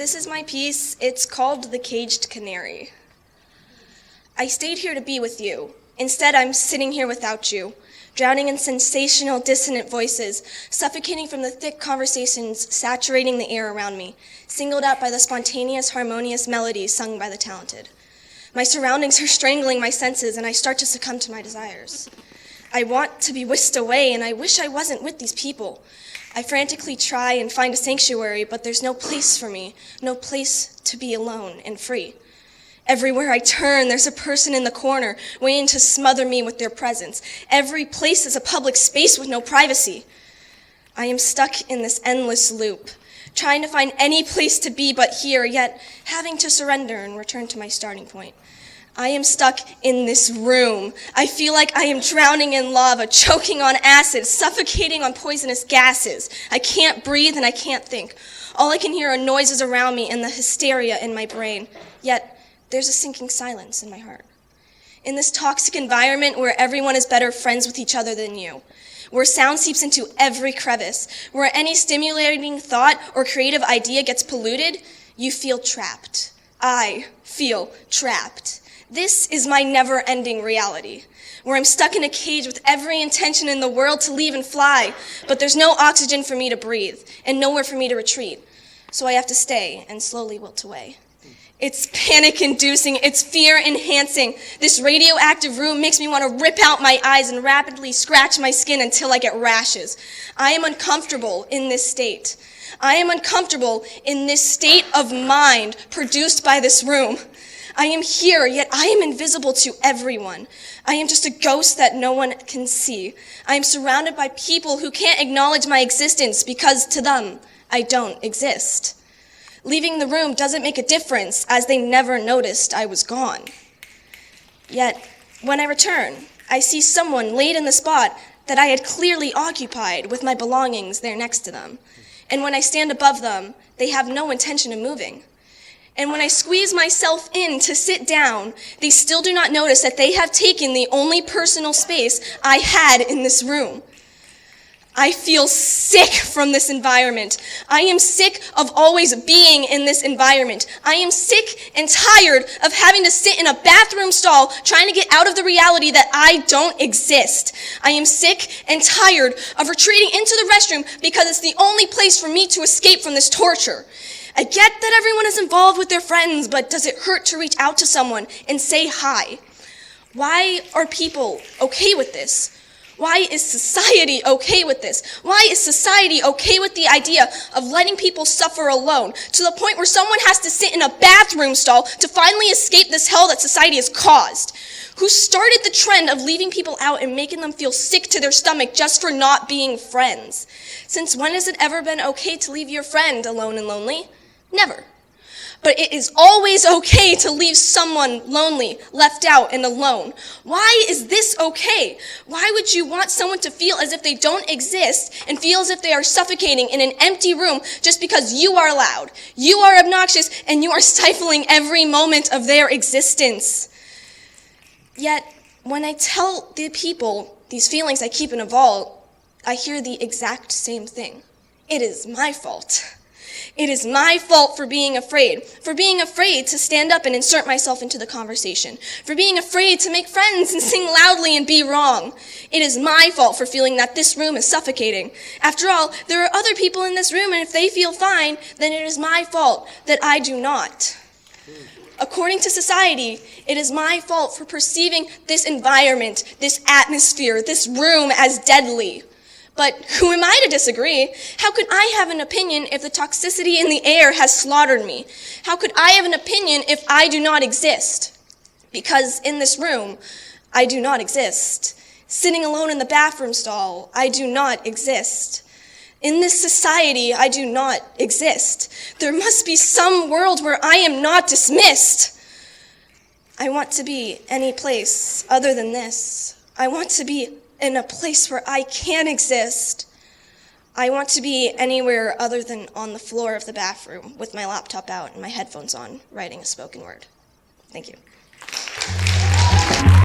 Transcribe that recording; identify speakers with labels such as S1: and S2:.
S1: This is my piece. It's called The Caged Canary. I stayed here to be with you. Instead, I'm sitting here without you, drowning in sensational, dissonant voices, suffocating from the thick conversations saturating the air around me, singled out by the spontaneous, harmonious melodies sung by the talented. My surroundings are strangling my senses, and I start to succumb to my desires. I want to be whisked away, and I wish I wasn't with these people. I frantically try and find a sanctuary, but there's no place for me, no place to be alone and free. Everywhere I turn, there's a person in the corner waiting to smother me with their presence. Every place is a public space with no privacy. I am stuck in this endless loop, trying to find any place to be but here, yet having to surrender and return to my starting point. I am stuck in this room. I feel like I am drowning in lava, choking on acid, suffocating on poisonous gases. I can't breathe and I can't think. All I can hear are noises around me and the hysteria in my brain. Yet, there's a sinking silence in my heart. In this toxic environment where everyone is better friends with each other than you, where sound seeps into every crevice, where any stimulating thought or creative idea gets polluted, you feel trapped. I feel trapped. This is my never-ending reality, where I'm stuck in a cage with every intention in the world to leave and fly, but there's no oxygen for me to breathe and nowhere for me to retreat, so I have to stay and slowly wilt away. It's panic-inducing, it's fear-enhancing. This radioactive room makes me want to rip out my eyes and rapidly scratch my skin until I get rashes. I am uncomfortable in this state. I am uncomfortable in this state of mind produced by this room. I am here, yet I am invisible to everyone. I am just a ghost that no one can see. I am surrounded by people who can't acknowledge my existence because to them, I don't exist. Leaving the room doesn't make a difference, as they never noticed I was gone. Yet, when I return, I see someone laid in the spot that I had clearly occupied with my belongings there next to them. And when I stand above them, they have no intention of moving. And when I squeeze myself in to sit down, they still do not notice that they have taken the only personal space I had in this room. I feel sick from this environment. I am sick of always being in this environment. I am sick and tired of having to sit in a bathroom stall trying to get out of the reality that I don't exist. I am sick and tired of retreating into the restroom because it's the only place for me to escape from this torture. I get that everyone is involved with their friends, but does it hurt to reach out to someone and say hi? Why are people okay with this? Why is society okay with this? Why is society okay with the idea of letting people suffer alone to the point where someone has to sit in a bathroom stall to finally escape this hell that society has caused? Who started the trend of leaving people out and making them feel sick to their stomach just for not being friends? Since when has it ever been okay to leave your friend alone and lonely? Never. But it is always okay to leave someone lonely, left out, and alone. Why is this okay? Why would you want someone to feel as if they don't exist and feel as if they are suffocating in an empty room just because you are loud, you are obnoxious, and you are stifling every moment of their existence? Yet, when I tell the people these feelings I keep in a vault, I hear the exact same thing. It is my fault. It is my fault for being afraid to stand up and insert myself into the conversation, for being afraid to make friends and sing loudly and be wrong. It is my fault for feeling that this room is suffocating. After all, there are other people in this room, and if they feel fine, then it is my fault that I do not. According to society, it is my fault for perceiving this environment, this atmosphere, this room as deadly. But who am I to disagree? How could I have an opinion if the toxicity in the air has slaughtered me? How could I have an opinion if I do not exist? Because in this room, I do not exist. Sitting alone in the bathroom stall, I do not exist. In this society, I do not exist. There must be some world where I am not dismissed. I want to be any place other than this. I want to be in a place where I can exist. I want to be anywhere other than on the floor of the bathroom with my laptop out and my headphones on, writing a spoken word. Thank you.